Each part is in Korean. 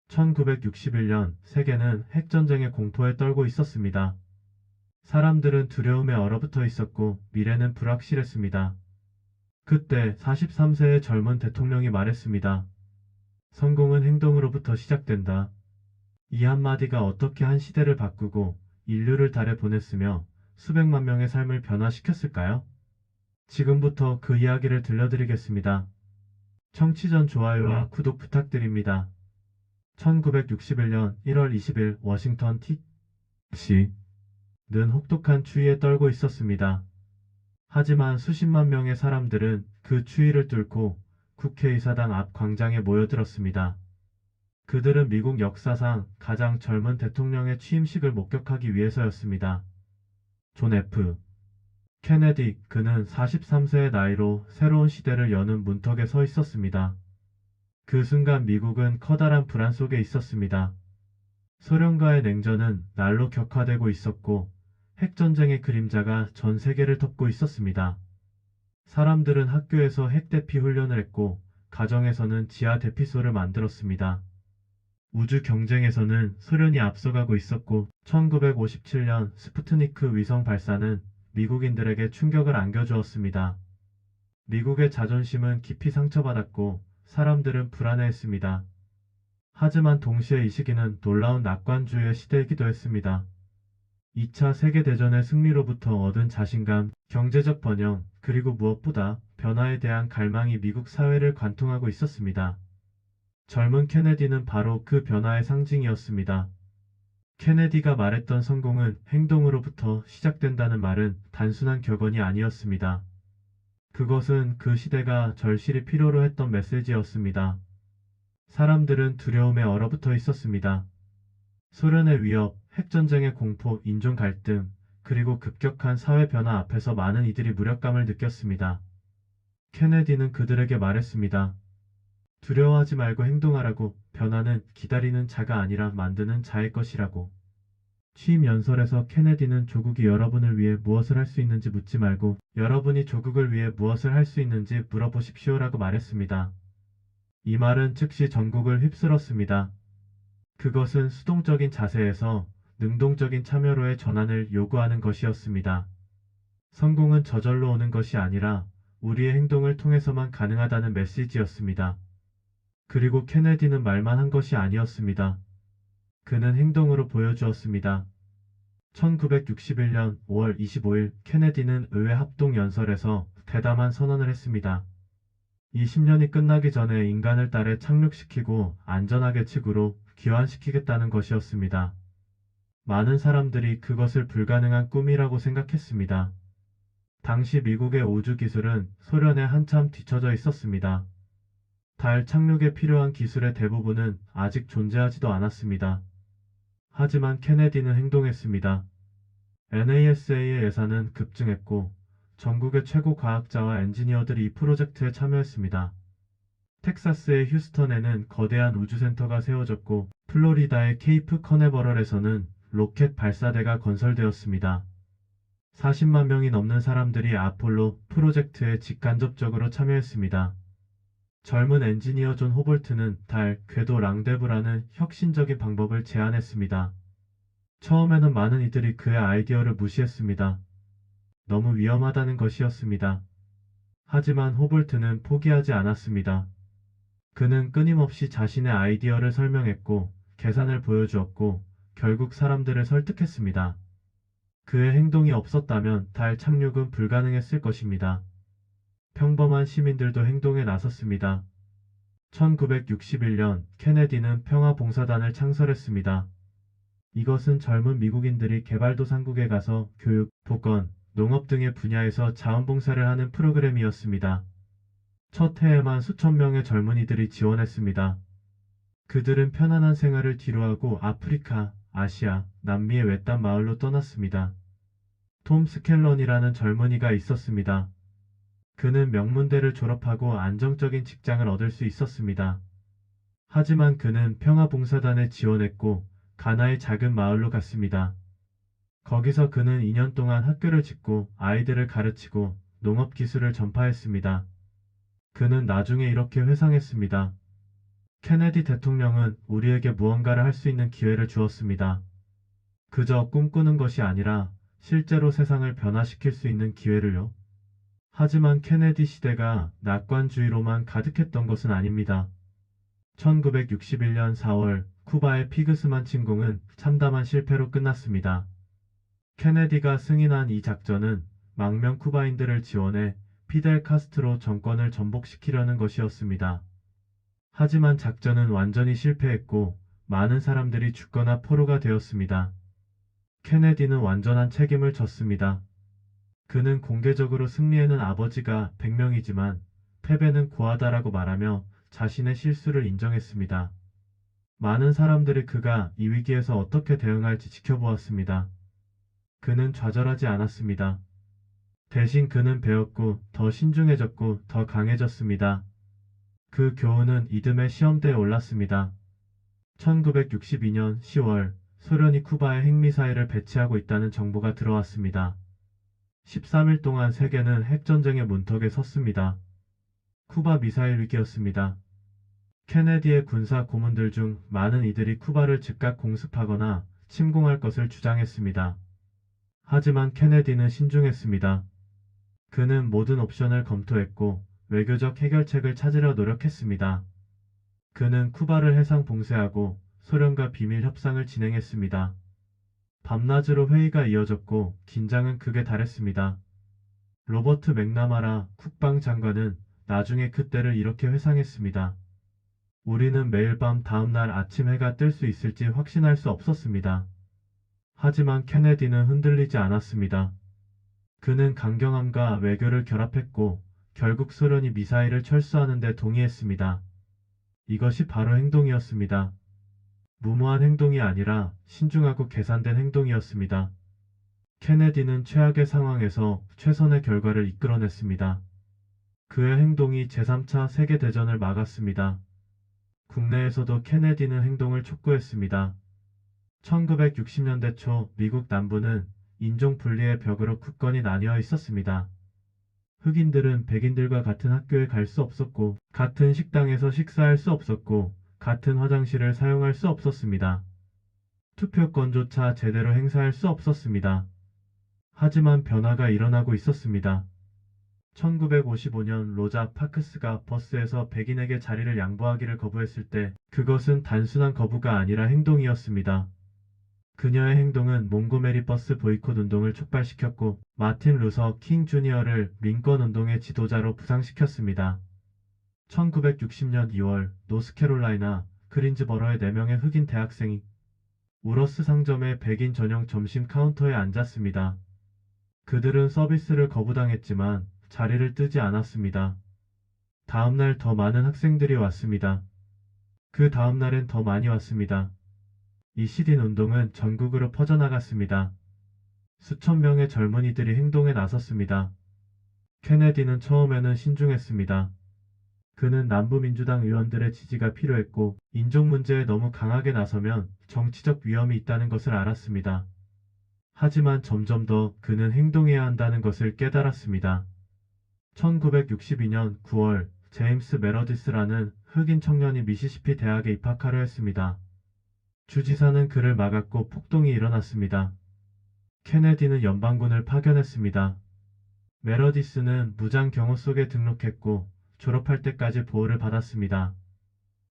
1961년 세계는 핵전쟁의 공포에 떨고 있었습니다. 사람들은 두려움에 얼어붙어 있었고 미래는 불확실했습니다. 그때 43세의 젊은 대통령이 말했습니다. 성공은 행동으로부터 시작된다. 이 한마디가 어떻게 한 시대를 바꾸고 인류를 달에 보냈으며 수백만 명의 삶을 변화시켰을까요? 지금부터 그 이야기를 들려드리겠습니다. 청취 전 좋아요와 구독 부탁드립니다. 1961년 1월 20일 워싱턴 DC는 혹독한 추위에 떨고 있었습니다. 하지만 수십만 명의 사람들은 그 추위를 뚫고 국회의사당 앞 광장에 모여들었습니다. 그들은 미국 역사상 가장 젊은 대통령의 취임식을 목격하기 위해서였습니다. 존 F. 케네디, 그는 43세의 나이로 새로운 시대를 여는 문턱에 서 있었습니다. 그 순간 미국은 커다란 불안 속에 있었습니다. 소련과의 냉전은 날로 격화되고 있었고 핵전쟁의 그림자가 전 세계를 덮고 있었습니다. 사람들은 학교에서 핵대피 훈련을 했고 가정에서는 지하 대피소를 만들었습니다. 우주 경쟁에서는 소련이 앞서가고 있었고 1957년 스푸트니크 위성 발사는 미국인들에게 충격을 안겨주었습니다. 미국의 자존심은 깊이 상처받았고 사람들은 불안해했습니다. 하지만 동시에 이 시기는 놀라운 낙관주의의 시대이기도 했습니다. 2차 세계대전의 승리로부터 얻은 자신감, 경제적 번영, 그리고 무엇보다 변화에 대한 갈망이 미국 사회를 관통하고 있었습니다. 젊은 케네디는 바로 그 변화의 상징이었습니다. 케네디가 말했던 성공은 행동으로부터 시작된다는 말은 단순한 격언이 아니었습니다. 그것은 그 시대가 절실히 필요로 했던 메시지였습니다. 사람들은 두려움에 얼어붙어 있었습니다. 소련의 위협, 핵전쟁의 공포, 인종 갈등, 그리고 급격한 사회 변화 앞에서 많은 이들이 무력감을 느꼈습니다. 케네디는 그들에게 말했습니다. 두려워하지 말고 행동하라고. 변화는 기다리는 자가 아니라 만드는 자의 것이라고. 취임 연설에서 케네디는 조국이 여러분을 위해 무엇을 할 수 있는지 묻지 말고 여러분이 조국을 위해 무엇을 할 수 있는지 물어보십시오라고 말했습니다. 이 말은 즉시 전국을 휩쓸었습니다. 그것은 수동적인 자세에서 능동적인 참여로의 전환을 요구하는 것이었습니다. 성공은 저절로 오는 것이 아니라 우리의 행동을 통해서만 가능하다는 메시지였습니다. 그리고 케네디는 말만 한 것이 아니었습니다. 그는 행동으로 보여주었습니다. 1961년 5월 25일 케네디는 의회 합동연설에서 대담한 선언을 했습니다. 이 10년이 끝나기 전에 인간을 달에 착륙시키고 안전하게 지구로 귀환시키겠다는 것이었습니다. 많은 사람들이 그것을 불가능한 꿈이라고 생각했습니다. 당시 미국의 우주기술은 소련에 한참 뒤처져 있었습니다. 달 착륙에 필요한 기술의 대부분은 아직 존재하지도 않았습니다. 하지만 케네디는 행동했습니다. NASA의 예산은 급증했고 전국의 최고 과학자와 엔지니어들이 이 프로젝트에 참여했습니다. 텍사스의 휴스턴에는 거대한 우주센터가 세워졌고 플로리다의 케이프 커네버럴에서는 로켓 발사대가 건설되었습니다. 40만 명이 넘는 사람들이 아폴로 프로젝트에 직간접적으로 참여했습니다. 젊은 엔지니어 존 호볼트는 달 궤도 랑데브라는 혁신적인 방법을 제안했습니다. 처음에는 많은 이들이 그의 아이디어를 무시했습니다. 너무 위험하다는 것이었습니다. 하지만 호볼트는 포기하지 않았습니다. 그는 끊임없이 자신의 아이디어를 설명했고 계산을 보여주었고 결국 사람들을 설득했습니다. 그의 행동이 없었다면 달 착륙은 불가능했을 것입니다. 평범한 시민들도 행동에 나섰습니다. 1961년 케네디는 평화봉사단을 창설했습니다. 이것은 젊은 미국인들이 개발도상국에 가서 교육, 보건, 농업 등의 분야에서 자원봉사를 하는 프로그램이었습니다. 첫 해에만 수천 명의 젊은이들이 지원했습니다. 그들은 편안한 생활을 뒤로하고 아프리카, 아시아, 남미의 외딴 마을로 떠났습니다. 톰 스켈런이라는 젊은이가 있었습니다. 그는 명문대를 졸업하고 안정적인 직장을 얻을 수 있었습니다. 하지만 그는 평화봉사단에 지원했고 가나의 작은 마을로 갔습니다. 거기서 그는 2년 동안 학교를 짓고 아이들을 가르치고 농업 기술을 전파했습니다. 그는 나중에 이렇게 회상했습니다. 케네디 대통령은 우리에게 무언가를 할 수 있는 기회를 주었습니다. 그저 꿈꾸는 것이 아니라 실제로 세상을 변화시킬 수 있는 기회를요. 하지만 케네디 시대가 낙관주의로만 가득했던 것은 아닙니다. 1961년 4월 쿠바의 피그스만 침공은 참담한 실패로 끝났습니다. 케네디가 승인한 이 작전은 망명 쿠바인들을 지원해 피델 카스트로 정권을 전복시키려는 것이었습니다. 하지만 작전은 완전히 실패했고 많은 사람들이 죽거나 포로가 되었습니다. 케네디는 완전한 책임을 졌습니다. 그는 공개적으로 승리에는 아버지가 100명이지만 패배는 고하다라고 말하며 자신의 실수를 인정했습니다. 많은 사람들이 그가 이 위기에서 어떻게 대응할지 지켜보았습니다. 그는 좌절하지 않았습니다. 대신 그는 배웠고 더 신중해졌고 더 강해졌습니다. 그 교훈은 이듬해 시험대에 올랐습니다. 1962년 10월 소련이 쿠바에 핵미사일을 배치하고 있다는 정보가 들어왔습니다. 13일 동안 세계는 핵전쟁의 문턱에 섰습니다. 쿠바 미사일 위기였습니다. 케네디의 군사 고문들 중 많은 이들이 쿠바를 즉각 공습하거나 침공할 것을 주장했습니다. 하지만 케네디는 신중했습니다. 그는 모든 옵션을 검토했고 외교적 해결책을 찾으려 노력했습니다. 그는 쿠바를 해상 봉쇄하고 소련과 비밀 협상을 진행했습니다. 밤낮으로 회의가 이어졌고 긴장은 극에 달했습니다. 로버트 맥나마라 국방장관은 나중에 그때를 이렇게 회상했습니다. 우리는 매일 밤 다음날 아침 해가 뜰 수 있을지 확신할 수 없었습니다. 하지만 케네디는 흔들리지 않았습니다. 그는 강경함과 외교를 결합했고 결국 소련이 미사일을 철수하는 데 동의했습니다. 이것이 바로 행동이었습니다. 무모한 행동이 아니라 신중하고 계산된 행동이었습니다. 케네디는 최악의 상황에서 최선의 결과를 이끌어냈습니다. 그의 행동이 제3차 세계대전을 막았습니다. 국내에서도 케네디는 행동을 촉구했습니다. 1960년대 초 미국 남부는 인종 분리의 벽으로 굳건히 나뉘어 있었습니다. 흑인들은 백인들과 같은 학교에 갈 수 없었고, 같은 식당에서 식사할 수 없었고, 같은 화장실을 사용할 수 없었습니다. 투표권조차 제대로 행사할 수 없었습니다. 하지만 변화가 일어나고 있었습니다. 1955년 로자 파크스가 버스에서 백인에게 자리를 양보하기를 거부했을 때 그것은 단순한 거부가 아니라 행동이었습니다. 그녀의 행동은 몽고메리 버스 보이콧 운동을 촉발시켰고 마틴 루서 킹 주니어를 민권 운동의 지도자로 부상시켰습니다. 1960년 2월 노스캐롤라이나 그린즈버러의 4명의 흑인 대학생이 우러스 상점의 백인 전용 점심 카운터에 앉았습니다. 그들은 서비스를 거부당했지만 자리를 뜨지 않았습니다. 다음날 더 많은 학생들이 왔습니다. 그 다음날엔 더 많이 왔습니다. 이 시딘 운동은 전국으로 퍼져나갔습니다. 수천 명의 젊은이들이 행동에 나섰습니다. 케네디는 처음에는 신중했습니다. 그는 남부민주당 의원들의 지지가 필요했고 인종 문제에 너무 강하게 나서면 정치적 위험이 있다는 것을 알았습니다. 하지만 점점 더 그는 행동해야 한다는 것을 깨달았습니다. 1962년 9월 제임스 메러디스라는 흑인 청년이 미시시피 대학에 입학하려 했습니다. 주지사는 그를 막았고 폭동이 일어났습니다. 케네디는 연방군을 파견했습니다. 메러디스는 무장 경호 속에 등록했고 졸업할 때까지 보호를 받았습니다.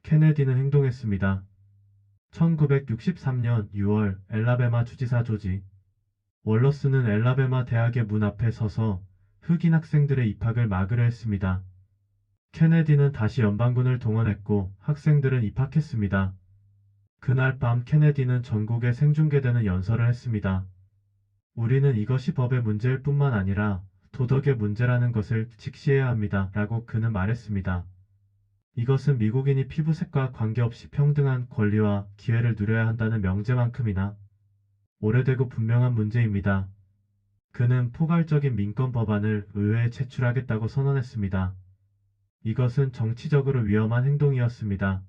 케네디는 행동했습니다. 1963년 6월 엘라베마 주지사 조지 월러스는 엘라베마 대학의 문 앞에 서서 흑인 학생들의 입학을 막으려 했습니다. 케네디는 다시 연방군을 동원했고 학생들은 입학했습니다. 그날 밤 케네디는 전국에 생중계되는 연설을 했습니다. 우리는 이것이 법의 문제일 뿐만 아니라 도덕의 문제라는 것을 직시해야 합니다. 라고 그는 말했습니다. 이것은 미국인이 피부색과 관계없이 평등한 권리와 기회를 누려야 한다는 명제만큼이나 오래되고 분명한 문제입니다. 그는 포괄적인 민권 법안을 의회에 제출하겠다고 선언했습니다. 이것은 정치적으로 위험한 행동이었습니다.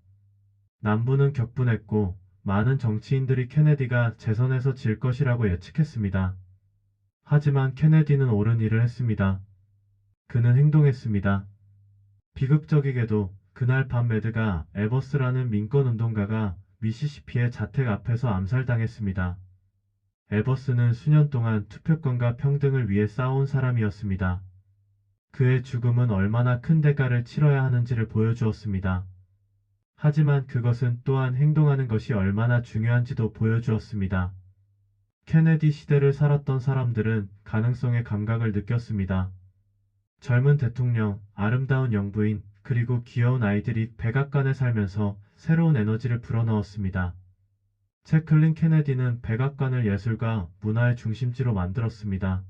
남부는 격분했고 많은 정치인들이 케네디가 재선에서 질 것이라고 예측했습니다. 하지만 케네디는 옳은 일을 했습니다. 그는 행동했습니다. 비극적이게도 그날 밤 매드가 에버스라는 민권운동가가 미시시피의 자택 앞에서 암살당했습니다. 에버스는 수년 동안 투표권과 평등을 위해 싸운 사람이었습니다. 그의 죽음은 얼마나 큰 대가를 치러야 하는지를 보여주었습니다. 하지만 그것은 또한 행동하는 것이 얼마나 중요한지도 보여주었습니다. 케네디 시대를 살았던 사람들은 가능성의 감각을 느꼈습니다. 젊은 대통령, 아름다운 영부인, 그리고 귀여운 아이들이 백악관에 살면서 새로운 에너지를 불어넣었습니다. 채클린 케네디는 백악관을 예술과 문화의 중심지로 만들었습니다.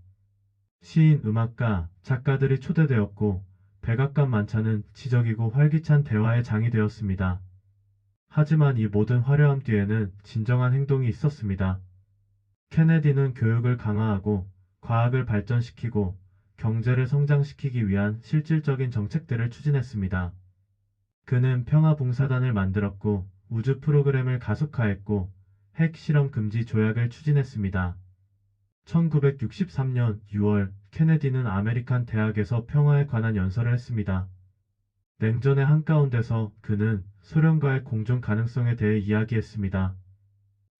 시인, 음악가, 작가들이 초대되었고 백악관 만찬은 지적이고 활기찬 대화의 장이 되었습니다. 하지만 이 모든 화려함 뒤에는 진정한 행동이 있었습니다. 케네디는 교육을 강화하고 과학을 발전시키고 경제를 성장시키기 위한 실질적인 정책들을 추진했습니다. 그는 평화봉사단을 만들었고 우주 프로그램을 가속화했고 핵실험 금지 조약을 추진했습니다. 1963년 6월 케네디는 아메리칸 대학에서 평화에 관한 연설을 했습니다. 냉전의 한가운데서 그는 소련과의 공존 가능성에 대해 이야기했습니다.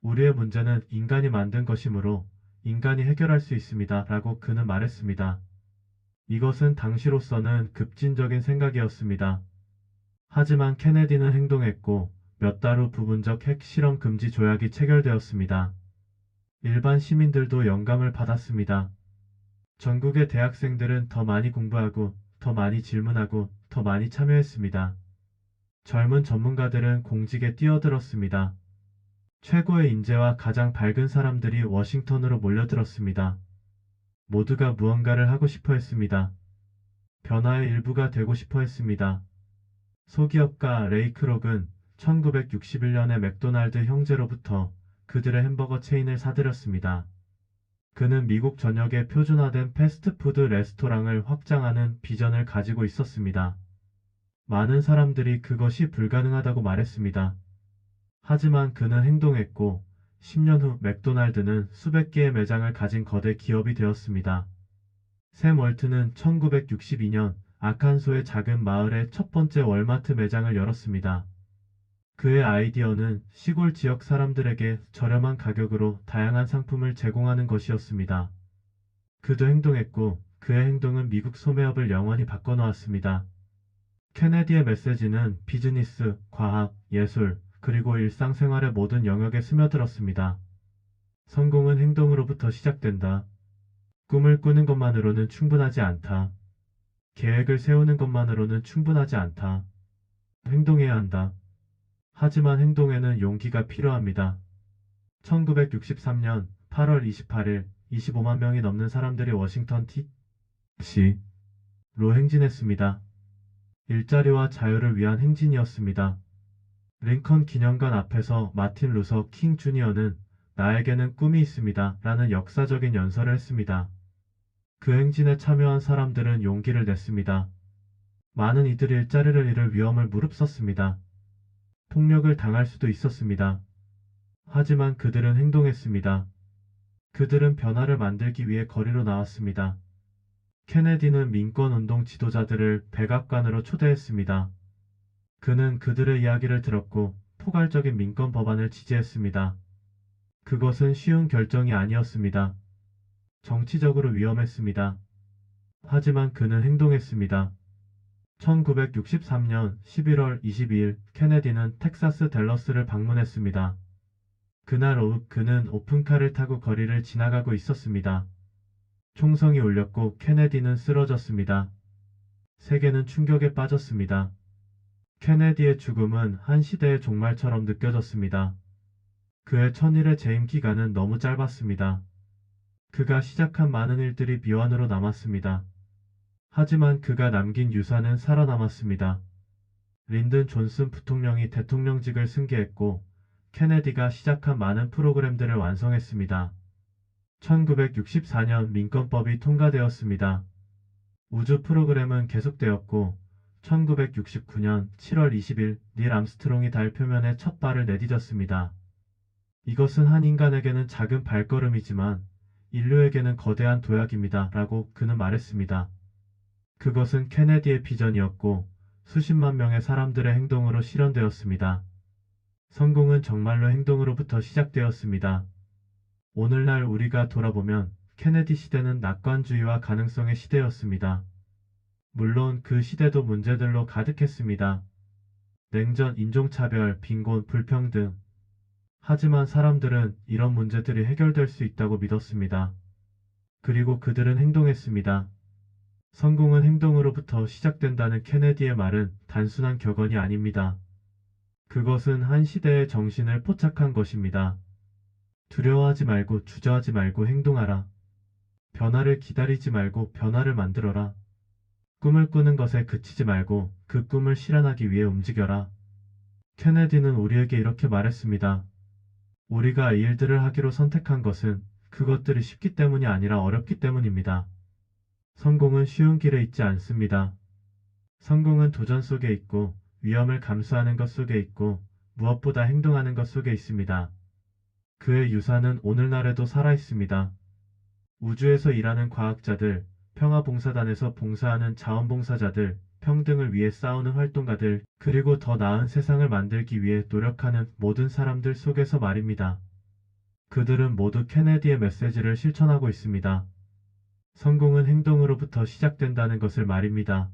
우리의 문제는 인간이 만든 것이므로 인간이 해결할 수 있습니다. 라고 그는 말했습니다. 이것은 당시로서는 급진적인 생각이었습니다. 하지만 케네디는 행동했고 몇 달 후 부분적 핵실험 금지 조약이 체결되었습니다. 일반 시민들도 영감을 받았습니다. 전국의 대학생들은 더 많이 공부하고 더 많이 질문하고 더 많이 참여했습니다. 젊은 전문가들은 공직에 뛰어들었습니다. 최고의 인재와 가장 밝은 사람들이 워싱턴으로 몰려들었습니다. 모두가 무언가를 하고 싶어 했습니다. 변화의 일부가 되고 싶어 했습니다. 소기업가 레이 크록은 1961년에 맥도날드 형제로부터 그들의 햄버거 체인을 사들였습니다. 그는 미국 전역에 표준화된 패스트푸드 레스토랑을 확장하는 비전을 가지고 있었습니다. 많은 사람들이 그것이 불가능하다고 말했습니다. 하지만 그는 행동했고 10년 후 맥도날드는 수백 개의 매장을 가진 거대 기업이 되었습니다. 샘 월트는 1962년 아칸소의 작은 마을에 첫 번째 월마트 매장을 열었습니다. 그의 아이디어는 시골 지역 사람들에게 저렴한 가격으로 다양한 상품을 제공하는 것이었습니다. 그도 행동했고 그의 행동은 미국 소매업을 영원히 바꿔놓았습니다. 케네디의 메시지는 비즈니스, 과학, 예술, 그리고 일상생활의 모든 영역에 스며들었습니다. 성공은 행동으로부터 시작된다. 꿈을 꾸는 것만으로는 충분하지 않다. 계획을 세우는 것만으로는 충분하지 않다. 행동해야 한다. 하지만 행동에는 용기가 필요합니다. 1963년 8월 28일 25만 명이 넘는 사람들이 워싱턴 D.C.로 행진했습니다. 일자리와 자유를 위한 행진이었습니다. 링컨 기념관 앞에서 마틴 루서 킹 주니어는 나에게는 꿈이 있습니다. 라는 역사적인 연설을 했습니다. 그 행진에 참여한 사람들은 용기를 냈습니다. 많은 이들이 일자리를 잃을 위험을 무릅썼습니다. 폭력을 당할 수도 있었습니다. 하지만 그들은 행동했습니다. 그들은 변화를 만들기 위해 거리로 나왔습니다. 케네디는 민권운동 지도자들을 백악관으로 초대했습니다. 그는 그들의 이야기를 들었고 포괄적인 민권 법안을 지지했습니다. 그것은 쉬운 결정이 아니었습니다. 정치적으로 위험했습니다. 하지만 그는 행동했습니다. 1963년 11월 22일 케네디는 텍사스 댈러스를 방문했습니다. 그날 오후 그는 오픈카를 타고 거리를 지나가고 있었습니다. 총성이 울렸고 케네디는 쓰러졌습니다. 세계는 충격에 빠졌습니다. 케네디의 죽음은 한 시대의 종말처럼 느껴졌습니다. 그의 천일의 재임 기간은 너무 짧았습니다. 그가 시작한 많은 일들이 미완으로 남았습니다. 하지만 그가 남긴 유산은 살아남았습니다. 린든 존슨 부통령이 대통령직을 승계했고 케네디가 시작한 많은 프로그램들을 완성했습니다. 1964년 민권법이 통과되었습니다. 우주 프로그램은 계속되었고 1969년 7월 20일 닐 암스트롱이 달 표면에 첫 발을 내디뎠습니다. 이것은 한 인간에게는 작은 발걸음이지만 인류에게는 거대한 도약입니다. 라고 그는 말했습니다. 그것은 케네디의 비전이었고 수십만 명의 사람들의 행동으로 실현되었습니다. 성공은 정말로 행동으로부터 시작되었습니다. 오늘날 우리가 돌아보면 케네디 시대는 낙관주의와 가능성의 시대였습니다. 물론 그 시대도 문제들로 가득했습니다. 냉전, 인종차별, 빈곤, 불평등. 하지만 사람들은 이런 문제들이 해결될 수 있다고 믿었습니다. 그리고 그들은 행동했습니다. 성공은 행동으로부터 시작된다는 케네디의 말은 단순한 격언이 아닙니다. 그것은 한 시대의 정신을 포착한 것입니다. 두려워하지 말고 주저하지 말고 행동하라. 변화를 기다리지 말고 변화를 만들어라. 꿈을 꾸는 것에 그치지 말고 그 꿈을 실현하기 위해 움직여라. 케네디는 우리에게 이렇게 말했습니다. 우리가 이 일들을 하기로 선택한 것은 그것들이 쉽기 때문이 아니라 어렵기 때문입니다. 성공은 쉬운 길에 있지 않습니다. 성공은 도전 속에 있고 위험을 감수하는 것 속에 있고 무엇보다 행동하는 것 속에 있습니다. 그의 유산은 오늘날에도 살아있습니다. 우주에서 일하는 과학자들, 평화봉사단에서 봉사하는 자원봉사자들, 평등을 위해 싸우는 활동가들, 그리고 더 나은 세상을 만들기 위해 노력하는 모든 사람들 속에서 말입니다. 그들은 모두 케네디의 메시지를 실천하고 있습니다. 성공은 행동으로부터 시작된다는 것을 말입니다.